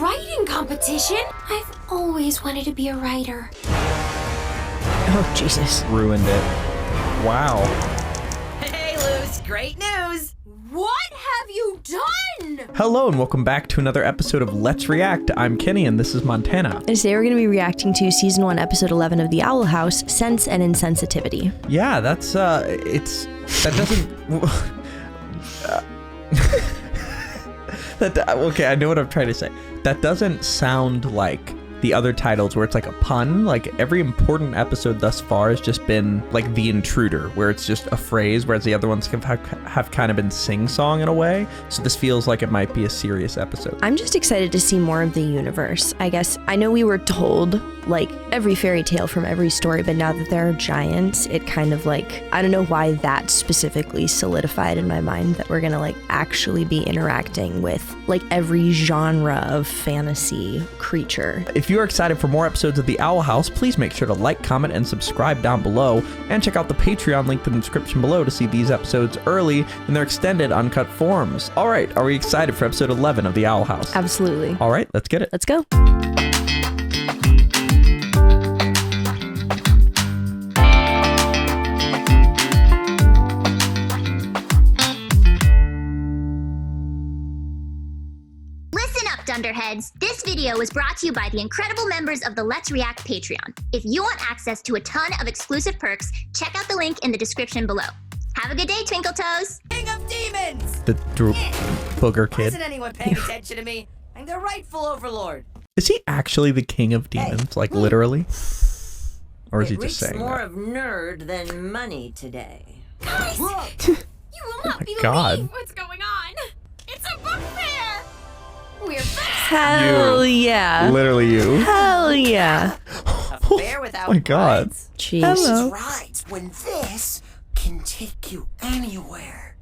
writing competition? I've always wanted to be a writer. Oh, Jesus. Ruined it. Wow. Hey, Luz, great news! What have you done? Hello and welcome back to another episode of Let's React. I'm Kenny and this is Montana. And today we're going to be reacting to Season 1, Episode 11 of The Owl House, Sense and Insensitivity. Yeah, that doesn't... okay, I know what I'm trying to say. That doesn't sound like the other titles where it's like a pun. Like every important episode thus far has just been like The Intruder, where it's just a phrase, whereas the other ones have kind of been sing-song in a way. So this feels like it might be a serious episode. I'm just excited to see more of the universe. I guess I know we were told like every fairy tale from every story, but now that there are giants, it kind of like, I don't know why that specifically solidified in my mind that we're gonna like actually be interacting with like every genre of fantasy creature. If you are excited for more episodes of The Owl House, please make sure to like, comment, and subscribe down below, and check out the Patreon link in the description below to see these episodes early in their extended uncut forms. All right, are we excited for episode 11 of The Owl House? Absolutely. All right, let's get it. Let's go. Dunderheads, this video was brought to you by the incredible members of the Let's React Patreon. If you want access to a ton of exclusive perks, check out the link in the description below. Have a good day, Twinkle Toes! King of Demons! The booger Why kid. isn't anyone paying attention to me? I'm the rightful overlord. Is he actually the king of demons, like literally? Or is he It just reeks saying more that? of nerd than money today. Guys, you will not believe God. what's going on. It's a book fair. We're back. Hell yeah. Literally you. Hell yeah. A fair without Oh my God. rides? Jeez. Hello. Rides when this can take you anywhere.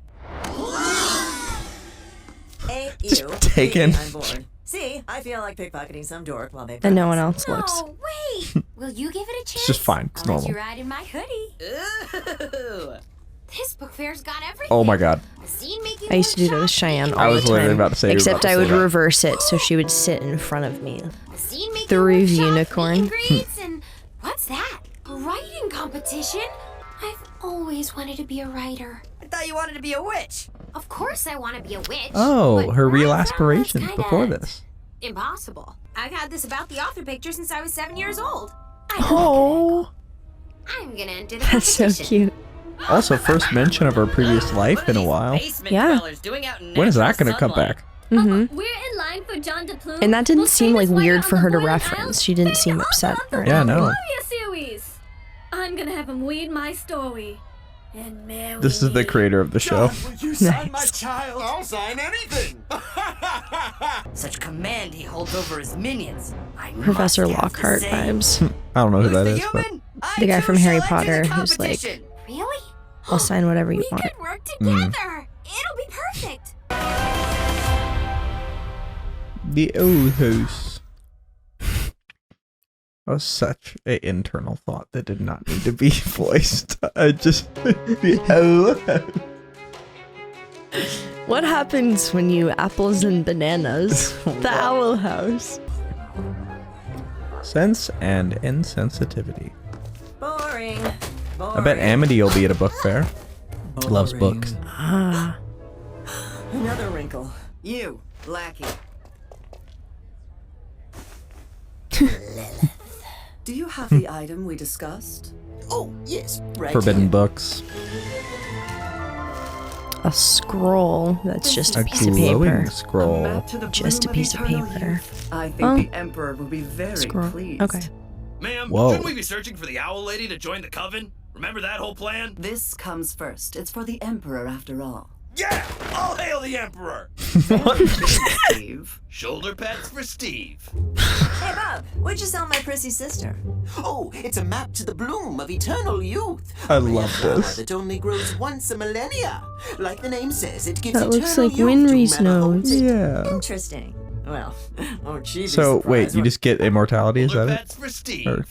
Hey, Just you. taken. Me, I'm bored. See, I feel like pickpocketing some dork while they And no press. one else looks. No, wait. Will you give it a chance? It's just fine. It's I'll let normal. you ride in my hoodie. Ooh. This book fair's got everything. Oh my God. A scene-making I used to do that workshop, with Cheyenne all I the was time. literally about to say you were Except about to I say would that. reverse it so she would sit in front of me. a scene-making The review workshop, unicorn. meet and greets, and what's that? A writing competition? I've always wanted to be a writer. I thought you wanted to be a witch. Of course I want to be a witch. Oh, but her real right now, that's aspirations kinda before this. Impossible. I've had this about the author picture since I was 7 years old. Oh. I'm gonna enter the That's so competition. cute. Also, first mention of her previous life in a while. Yeah. When is that going to come back? Mm-hmm. We're in line for John DePlume. And that didn't seem like weird for her to reference. She didn't seem upset or Yeah, anything. no. series. I'm gonna have him read my story. And marry This is the creator of the show. Will you sign my Nice. child? I'll sign anything. Such command he holds over his minions. I Professor must have the Lockhart same. vibes. I don't know who Who's that the is, but human? The guy I from too Harry shall enter Potter the who's like- competition. Really? I'll sign whatever you We want. could work together. It'll be perfect. the old house. That was such an internal thought that did not need to be voiced. I just the owl house. What happens when you apples and bananas? The Owl House. Sense and Insensitivity. Boring. I bet Amity will be at a book fair. Loves books. Ah. Another wrinkle. You, lackey. Do you have the item we discussed? Oh, yes. Right. Forbidden books. A scroll that's just a A piece of glowing paper. scroll. Just a piece of paper. I think Oh. the Emperor will be very Scroll. pleased. Okay. Ma'am, Whoa. shouldn't we be searching for the owl lady to join the coven? Remember that whole plan? This comes first. It's for the Emperor after all. Yeah! All hail the Emperor! Steve. Shoulder pats for Steve. Hey, Bob, where'd you sell my prissy sister? Oh, it's a map to the bloom of eternal youth. I A rare love flower this. that only grows once a millennia. Like the name says, it gives That looks eternal like youth Winry's to whomever holds nose. it. Yeah. Interesting. Well, won't she be So wait, surprised you when- just get immortality? Is Shoulder that it? pats for Steve. Or-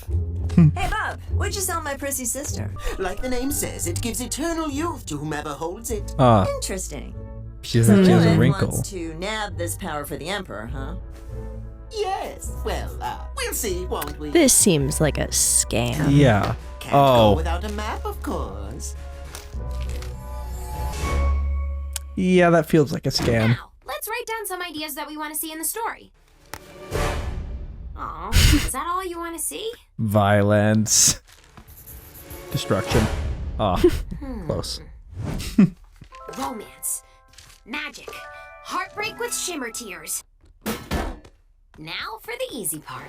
Hey, Bob, where'd you sell my prissy sister? Like the name says, it gives eternal youth to whomever holds it. Ah, Interesting. she has So a Lilith wrinkle. wants to nab this power for the Emperor, huh? Yes, well, we'll see, won't we? This seems like a scam. Yeah. Can't go Oh. without a map, of course. Yeah, that feels like a scam. Now, let's write down some ideas that we want to see in the story. Oh, is that all you want to see? Violence. Destruction. Oh, close. Romance. Magic. Heartbreak with shimmer tears. Now for the easy part.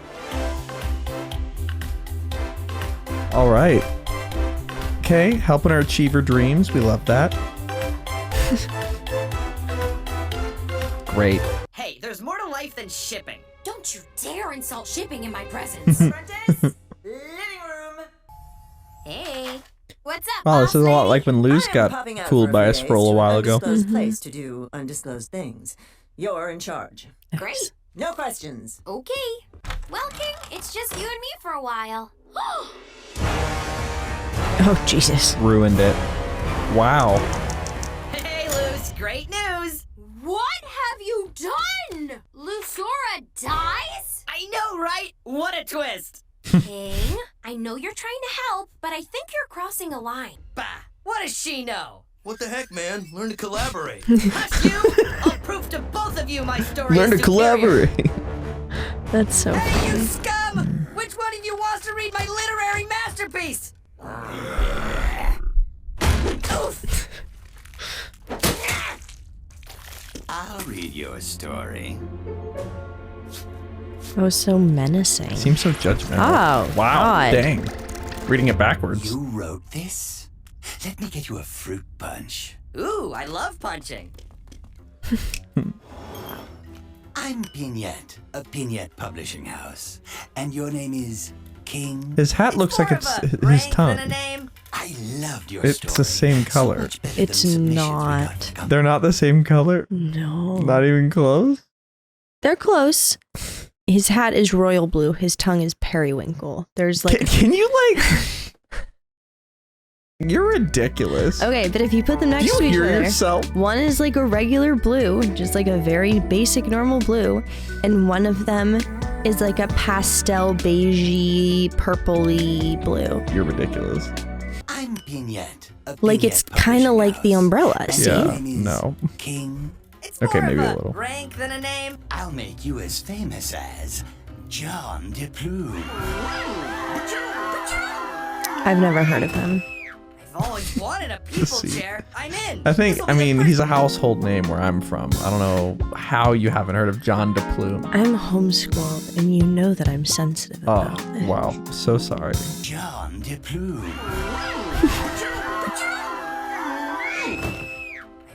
All right. Okay, helping her achieve her dreams. We love that. Great. Hey, there's more to life than shipping. Don't you dare insult shipping in my presence. Apprentice, living room. Hey, what's up, Wow, this boss is a lot lady? like when Luz I am got popping out fooled for by a few days scroll a to while an ago. undisclosed place to do undisclosed things. You're in charge. Great. No questions. Okay. Well, King, it's just you and me for a while. Oh, Jesus. Ruined it. Wow. Hey, Luz, great news. What have you done? Lusora dies? I know, right? What a twist. King, I know you're trying to help, but I think you're crossing a line. Bah, what does she know? What the heck, man? Learn to collaborate. Hush you! I'll prove to both of you my story Learn to is superior. collaborate. That's so Hey, you funny. scum! Which one of you wants to read my literary masterpiece? I'll read your story. That was so menacing. Seems so judgmental. Oh, wow. God. Dang. Reading it backwards. You wrote this? Let me get you a fruit punch. Ooh, I love punching. I'm Pignette of Pignette Publishing House. And your name is King? His hat looks like More it's of a his rank tongue. than a name. I loved your It's story. the same So color. much better It's than submissions we not. got to come- They're not the same color? No. Not even close? They're close. His hat is royal blue. His tongue is periwinkle. There's like... Can you like... You're ridiculous. Okay, but if you put them Do next you to each hear other, yourself? one is like a regular blue, just like a very basic normal blue, and one of them is like a pastel beigey purpley blue. You're ridiculous. I'm Pignette of Like Pignette it's kind of Publishing like the House. umbrella, And see? your Yeah, name is no. King? It's Okay, more maybe of a little. rank than a name. I'll make you as famous as John DePlume. I've never heard of him. I've always wanted a people see. chair. I'm in. I think, This'll I be the mean, he's a first- household name where I'm from. I don't know how you haven't heard of John DePlume. I'm homeschooled, and you know that I'm sensitive Oh, about this. wow. So sorry. John DePlume.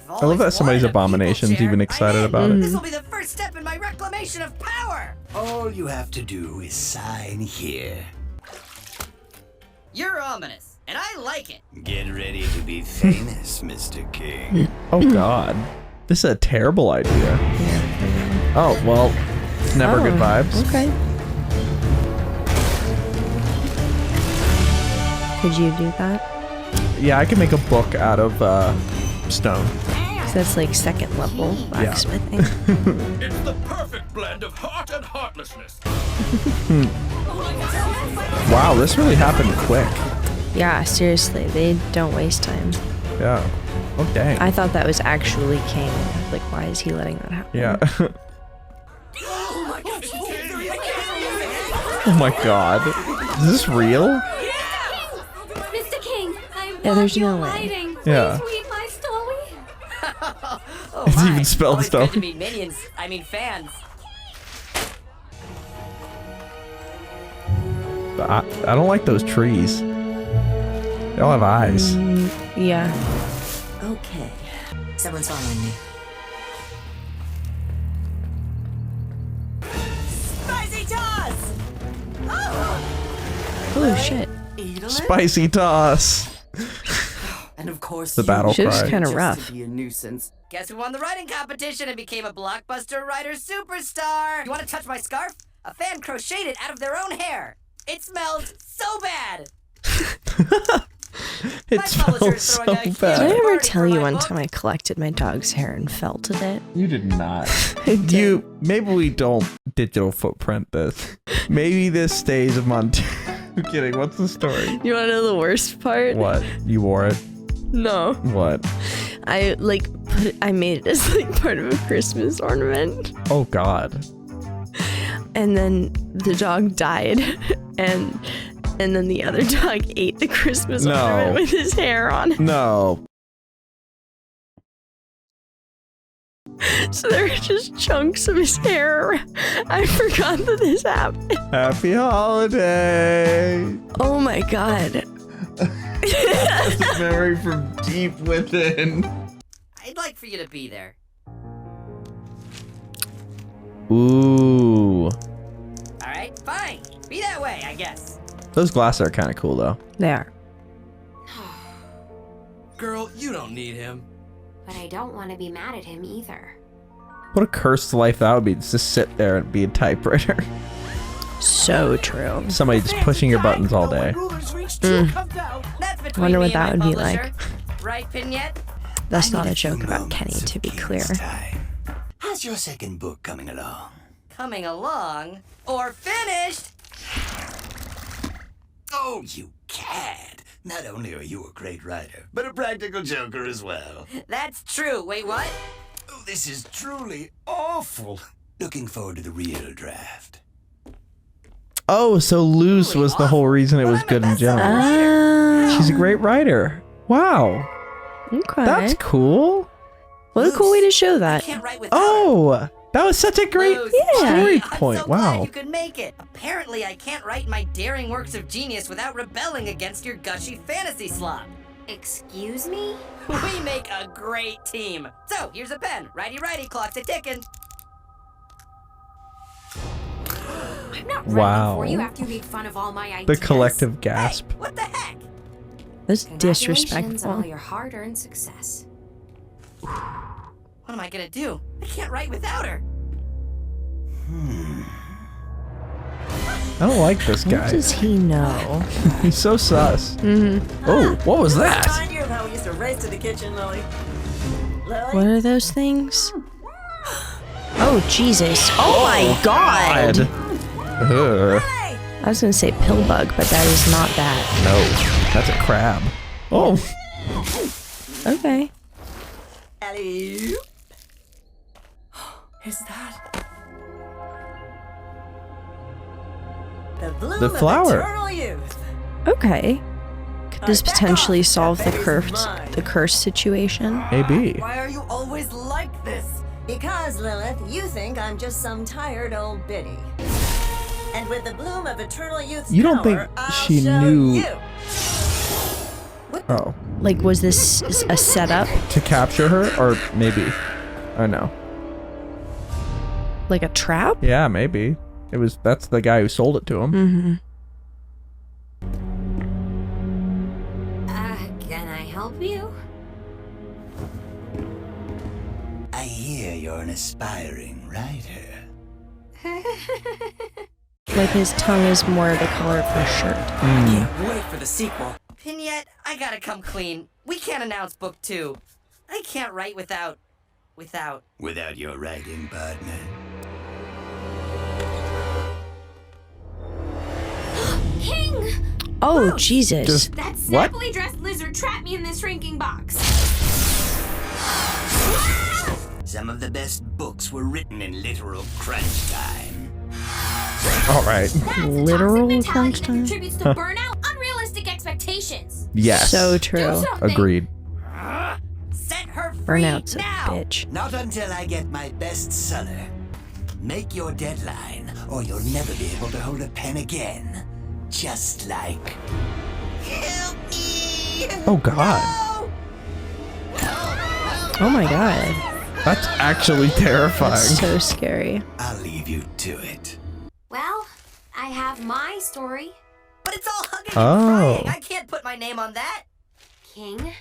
I've I love that always somebody's wanted a people Abomination's chair. even I'm excited in. about it. This'll be the first step in my reclamation of power. All you have to do is sign here. You're ominous, and I like it. Get ready to be famous, Mr. King. Oh, God. This is a terrible idea. Oh, well, never good vibes. Okay. Could you do that? Yeah, I can make a book out of stone. 'Cause that's like second level blacksmithing. It's the perfect blend of heart and heartlessness. Wow, this really happened quick. Yeah, seriously, they don't waste time. Yeah. Oh, dang. I thought that was actually King. Like, why is he letting that happen? Yeah. Oh my God. Is this real? Mr. King, I'm Yeah, there's no way. hiding. Yeah. Please read my story. Oh, It's my. even spelled Always stone. good to meet minions. I mean fans. I don't like those trees. They all have eyes. Yeah. Okay. Someone's following me. Spicy toss! Oh, shit. Eat Spicy toss. And of course, The battle She was cry. kind of just rough. to be a nuisance. Guess who won the writing competition and became a blockbuster writer superstar? You want to touch my scarf? A fan crocheted it out of their own hair. It smells so bad. It My smells publisher's so throwing a huge bad. Did I ever party tell for you my one book. time I collected my dog's hair and felted it? You did not. did. Maybe we don't digital footprint this. Maybe this stays among. I'm kidding. What's the story? You want to know the worst part? What? You wore it? No. What? I made it as like part of a Christmas ornament. Oh God. And then the dog died and then the other dog ate the Christmas No. ornament with his hair on it. No. So there were just chunks of his hair around. I forgot that this happened. Happy holiday. Oh my god. That's a memory from deep within. I'd like for you to be there. Ooh. Alright, fine. Be that way, I guess. Those glasses are kind of cool though. They are. Girl, you don't need him. But I don't want to be mad at him either. What a cursed life that would be, just to sit there and be a typewriter. So true. Somebody just pushing your buttons all day. That's between Wonder me what that and would my be publisher. Right, Vignette? That's I not need a joke few about moments Kenny, of to be peace clear. this time. How's your second book coming along? Coming along. Or finished! Oh, you cad! Not only are you a great writer, but a practical joker as well. That's true. Wait, what? Oh, this is truly awful. Looking forward to the real draft. Oh, so Luz was the whole reason it was good in general. Ah, She's a great writer. Wow. okay. That's cool. What a cool way to show that. Can't write without her. Oh, that was such a great Luz, story I'm point. so glad Wow. you could make it. Apparently, I can't write my daring works of genius without rebelling against your gushy fantasy slop. Excuse me? We make a great team. So, here's a pen. Righty, righty, clock's a-ticking. I'm not Wow. writing for you after you made fun of all my ideas. The collective gasp. Hey, what the heck? That's Congratulations on all disrespectful. your hard-earned success. What am I gonna do? I can't write without her. I don't like this What guy. does he know? He's so sus. Mm-hmm. Oh, what was that? Remind you of how we used to race to the kitchen, Lily. Lily? What are those things? Oh, Jesus. Oh my god! Ugh. Hey! I was gonna say pill bug, but that is not that. No, that's a crab. Oh, Okay. Alley-oop. Is that the bloom The flower. of eternal youth? Okay. Could this Back potentially off, solve that the baby's curse mine. situation? maybe. Why are you always like this? Because, Lilith, you think I'm just some tired old biddy. And with the bloom of eternal youth's You don't think power, I'll she show knew- you. Oh, Like, was this a setup? to capture her, or maybe? Oh no. Like a trap? Yeah, maybe. It was. That's the guy who sold it to him. Mm-hmm. Can I help you? I hear you're an aspiring writer. Like his tongue is more the color of her shirt. Can't wait for the sequel. Vignette, I gotta come clean. We can't announce book 2. I can't write without... Without your writing partner. King! Oh, Jesus. Just That what? snappily dressed lizard trapped me in this shrinking box. Some of the best books were written in literal crunch time. All right. That's a Literal toxic crunch mentality that time? contributes to burnout, unrealistic expectations. Yes. So Do true. something. Agreed. Set her free Burnout's a now! bitch. Not until I get my bestseller. Make your deadline, or you'll never be able to hold a pen again. Just like... Help me! Oh God. Oh my god. That's actually terrifying. That's so scary. I'll leave you to it. Well, I have my story. But it's all hugging Oh. and crying. I can't put my name on that. King,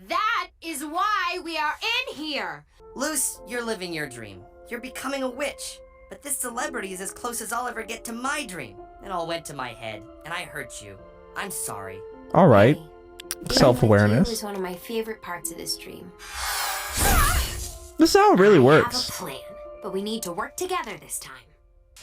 that is why we are in here. Luce, you're living your dream. You're becoming a witch. But this celebrity is as close as I'll ever get to my dream. It all went to my head, and I hurt you. I'm sorry. All right. Hey, self-awareness. was one of my favorite parts of this dream. This is how it really I works. have a plan, but we need to work together this time.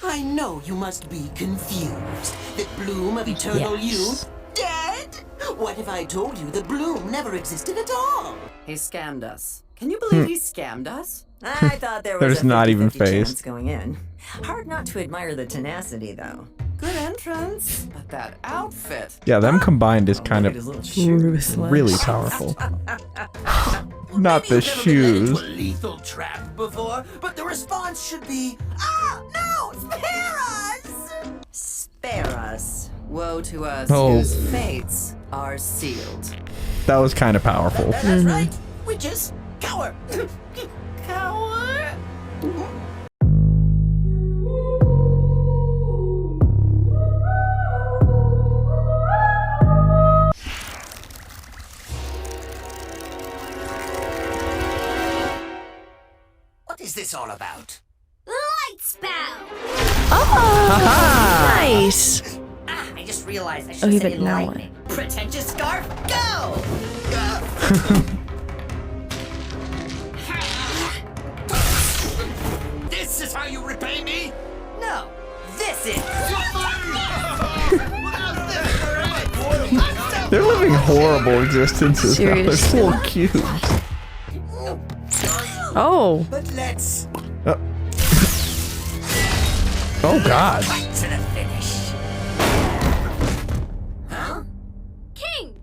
I know you must be confused. The bloom of eternal Yes. youth dead? What if I told you the bloom never existed at all? He scammed us. Can you believe he scammed us? I thought there was There's a not even 50-50 chance phased. going in. Hard not to admire the tenacity, though. Good entrance, but that outfit. Yeah, them combined is kind Look of at his little shoes. Ruthless. really powerful. Not the Maybe you've never been into shoes. a lethal trap before, but the response should be, no, spare us! Spare us. Woe to us Oh. whose fates are sealed. That was kind of powerful. That's right, witches, cower. Cower? What is this all about? Light spell! Oh, nice. I just realized I should Okay, have said but now enlightening. Pretentious scarf, go! This is how you repay me? No, this is. They're living horrible existences now. They're Seriously. full of cubes. Oh, But let's Oh God. fight to the finish. King!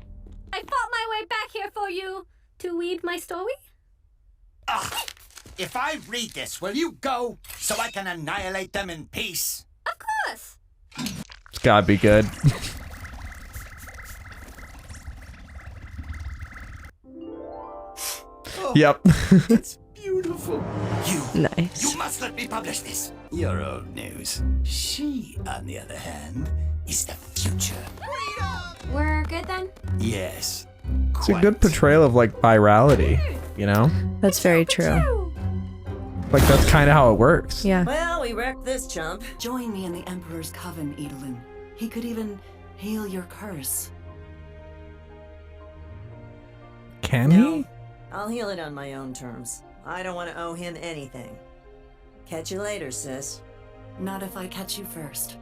I fought my way back here for you to read my story. Ugh. If I read this, will you go so I can annihilate them in peace? Of course. It's gotta be good. Yep. It's beautiful. You nice. must let me publish this. You're old news. She, on the other hand, is the future. We're good then? Yes. It's a good portrayal of like virality, you know? That's very true. Like that's kind of how it works. Yeah. Well, we wrecked this chump. Join me in the Emperor's Coven, Edelin. He could even heal your curse. Can he? I'll heal it on my own terms. I don't want to owe him anything. Catch you later, sis. Not if I catch you first.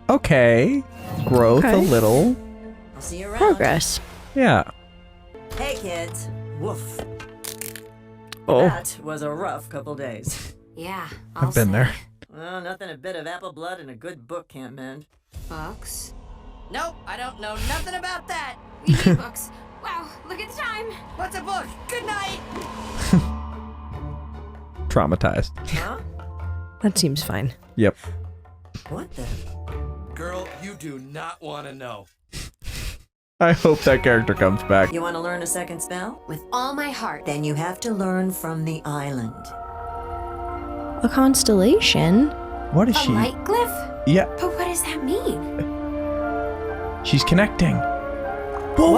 Okay. Growth a Okay. little. I'll see you around. Progress. Yeah. Hey, kids. Woof. Oh, That was a rough couple days. Yeah, I've been there. Well, nothing a bit of apple blood and a good book can't mend. Books? Nope, I don't know nothing about that. We need books. Wow, look at the time. What's a book? Good night. Traumatized. Huh? That seems fine. Yep. What the? Girl, you do not want to know. I hope that character comes back. You want to learn a second spell? With all my heart. Then you have to learn from the island. A constellation? What is A she? light glyph? Yeah, But what does that mean? she's connecting. Whoa,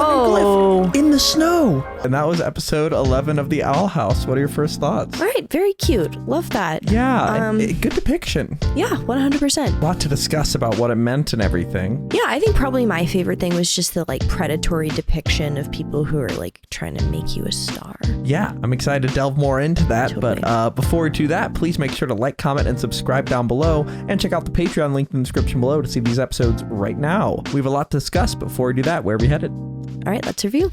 Whoa. in the snow. And that was episode 11 of the Owl House. What are your first thoughts? All right, very cute. Love that. Yeah, good depiction. Yeah, 100%. A lot to discuss about what it meant and everything. Yeah, I think probably my favorite thing was just the like predatory depiction of people who are like trying to make you a star. Yeah, I'm excited to delve more into that. Totally. But before we do that, please make sure to like, comment, and subscribe down below. And check out the Patreon link in the description below to see these episodes right now. We have a lot to discuss, but before we do that, where are we headed? All right, let's review.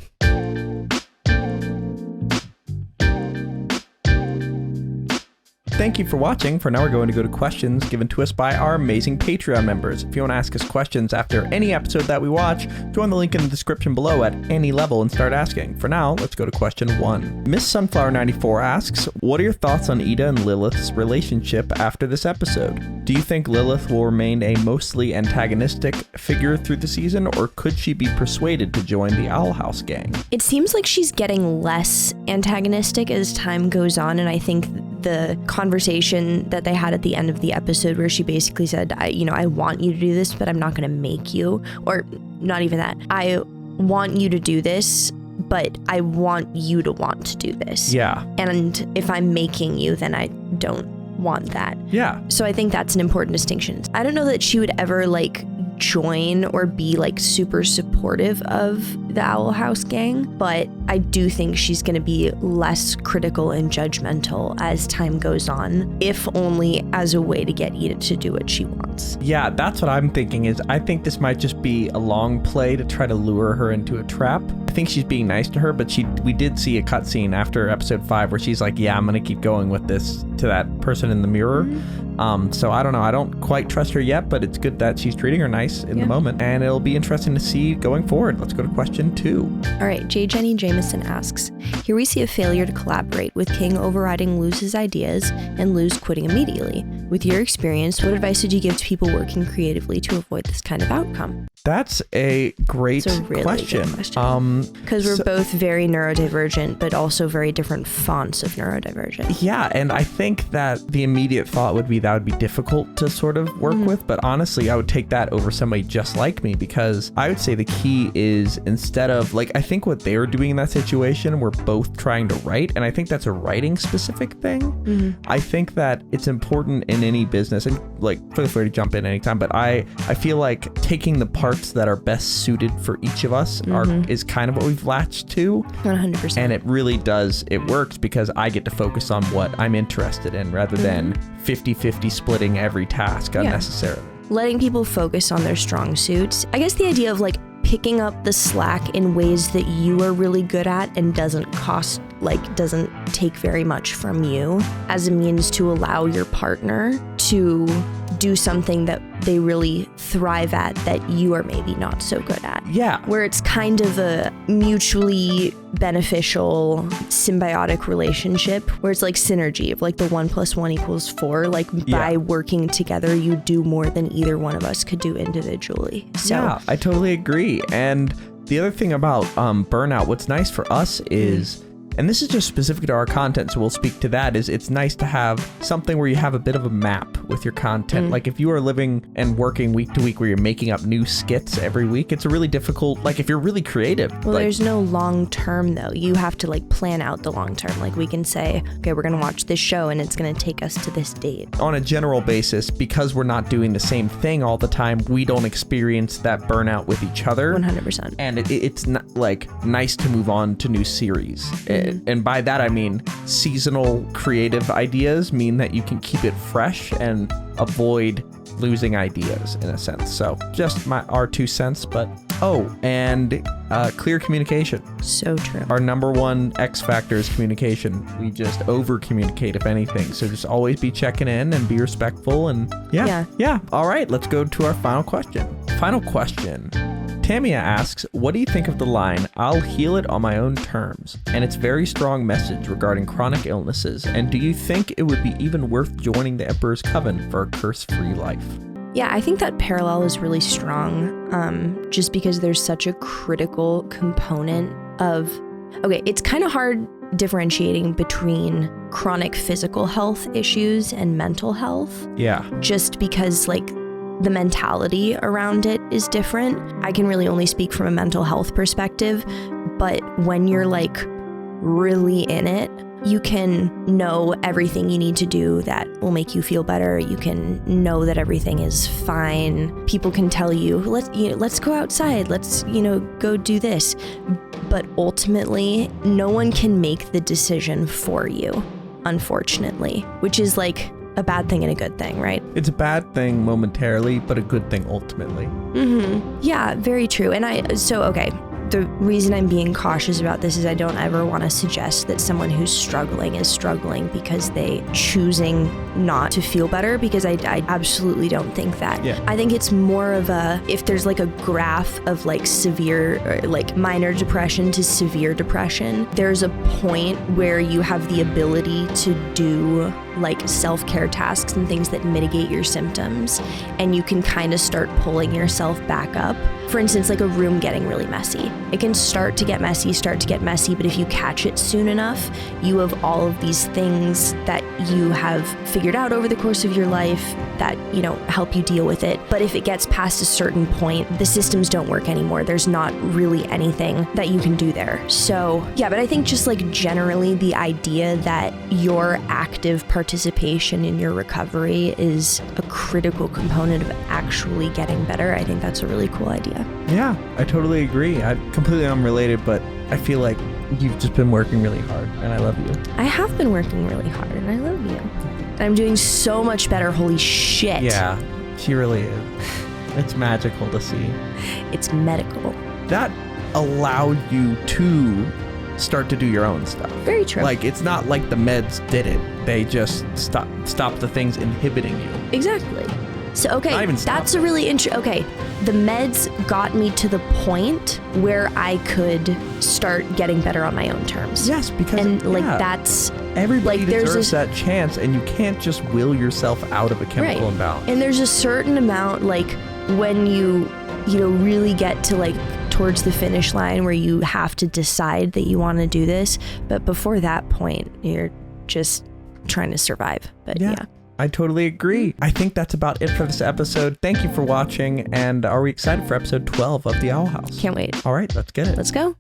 Thank you for watching. For now, we're going to go to questions given to us by our amazing Patreon members. If you want to ask us questions after any episode that we watch, join the link in the description below at any level and start asking. For now, let's go to question 1. Miss Sunflower94 asks, what are your thoughts on Ida and Lilith's relationship after this episode? Do you think Lilith will remain a mostly antagonistic figure through the season, or could she be persuaded to join the Owl House gang? It seems like she's getting less antagonistic as time goes on, and I think the conversation that they had at the end of the episode where she basically said, I want you to do this, but I'm not going to make you, or not even that. I want you to do this, but I want you to want to do this. Yeah. And if I'm making you, then I don't want that. Yeah. So I think that's an important distinction. I don't know that she would ever like join or be like super supportive of the Owl House gang, but I do think she's going to be less critical and judgmental as time goes on, if only as a way to get Edith to do what she wants. Yeah, that's what I'm thinking. Is I think this might just be a long play to try to lure her into a trap. I think she's being nice to her, but we did see a cutscene after episode 5 where she's like, yeah, I'm gonna keep going with this to that person in the mirror. So I don't know. I don't quite trust her yet, but it's good that she's treating her nice in the moment, and it'll be interesting to see going forward. Let's go to question 2. All right, J. Jenny Jameson asks, here we see a failure to collaborate, with King overriding Luz's ideas and Luz quitting immediately. With your experience, what advice would you give to people working creatively to avoid this kind of outcome? That's a great question. Because we're both very neurodivergent, but also very different fonts of neurodivergent. Yeah, and I think that the immediate thought would be that would be difficult to sort of work with, but honestly, I would take that over somebody just like me, because I would say the key is, instead of, like, I think what they were doing in that situation, we're both trying to write, and I think that's a writing specific thing. I think that it's important in any business, and like, feel free to jump in anytime, but I feel like taking the parts that are best suited for each of us is kind of what we've latched to. 100%. And it really does, it works because I get to focus on what I'm interested in rather than 50-50 splitting every task unnecessarily. Letting people focus on their strong suits. I guess the idea of like picking up the slack in ways that you are really good at and doesn't take very much from you, as a means to allow your partner to do something that they really thrive at that you are maybe not so good at. Yeah. Where it's kind of a mutually beneficial symbiotic relationship where it's like synergy of like the 1 + 1 = 4. Like by working together, you do more than either one of us could do individually. So yeah, I totally agree. And the other thing about burnout, what's nice for us is, and this is just specific to our content, so we'll speak to that, is it's nice to have something where you have a bit of a map with your content. Like if you are living and working week to week where you're making up new skits every week, it's a really difficult, like if you're really creative. Well, like, there's no long term though. You have to like plan out the long term. Like we can say, okay, we're going to watch this show and it's going to take us to this date. On a general basis, because we're not doing the same thing all the time, we don't experience that burnout with each other. 100%. And it's not like nice to move on to new series. And by that, I mean seasonal creative ideas mean that you can keep it fresh and avoid losing ideas in a sense. So just our 2 cents, but and clear communication. So true. Our number one X factor is communication. We just over communicate if anything. So just always be checking in and be respectful. And yeah. All right, let's go to our final question. Tamia asks, what do you think of the line, "I'll heal it on my own terms," and its very strong message regarding chronic illnesses? And do you think it would be even worth joining the Emperor's Coven for a curse-free life? Yeah, I think that parallel is really strong, just because there's such a critical component of, it's kind of hard differentiating between chronic physical health issues and mental health. Yeah. Just because like the mentality around it is different. I can really only speak from a mental health perspective, but when you're like really in it, you can know everything you need to do that will make you feel better. You can know that everything is fine. People can tell you, let's go outside. Let's, go do this. But ultimately, no one can make the decision for you, unfortunately, which is like a bad thing and a good thing, right? It's a bad thing momentarily, but a good thing ultimately. Yeah, very true. And the reason I'm being cautious about this is I don't ever want to suggest that someone who's struggling is struggling because they choosing not to feel better, because I absolutely don't think that. Yeah. I think it's more of if there's like a graph of like severe or like minor depression to severe depression, there's a point where you have the ability to do like self-care tasks and things that mitigate your symptoms, and you can kind of start pulling yourself back up. For instance, like a room getting really messy. It can start to get messy, but if you catch it soon enough, you have all of these things that you have figured out over the course of your life that, you know, help you deal with it. But if it gets past a certain point, the systems don't work anymore. There's not really anything that you can do there. So yeah, but I think just like generally the idea that your active participation in your recovery is a critical component of actually getting better, I think that's a really cool idea. Yeah, I totally agree. I'm completely unrelated, but I feel like you've just been working really hard, and I love you. I have been working really hard, and I love you. And I'm doing so much better. Holy shit. Yeah, she really is. It's magical to see. It's medical. That allowed you to start to do your own stuff. Very true. Like, it's not like the meds did it. They just stopped the things inhibiting you. Exactly. So, okay, Not even that's a really okay, the meds got me to the point where I could start getting better on my own terms. Yes, because and like that's everybody like, deserves that chance, and you can't just will yourself out of a chemical imbalance. And there's a certain amount, like when you know, really get to like towards the finish line where you have to decide that you want to do this, but before that point, you're just trying to survive. But yeah. I totally agree. I think that's about it for this episode. Thank you for watching, and are we excited for episode 12 of The Owl House? Can't wait. All right, let's get it. Let's go.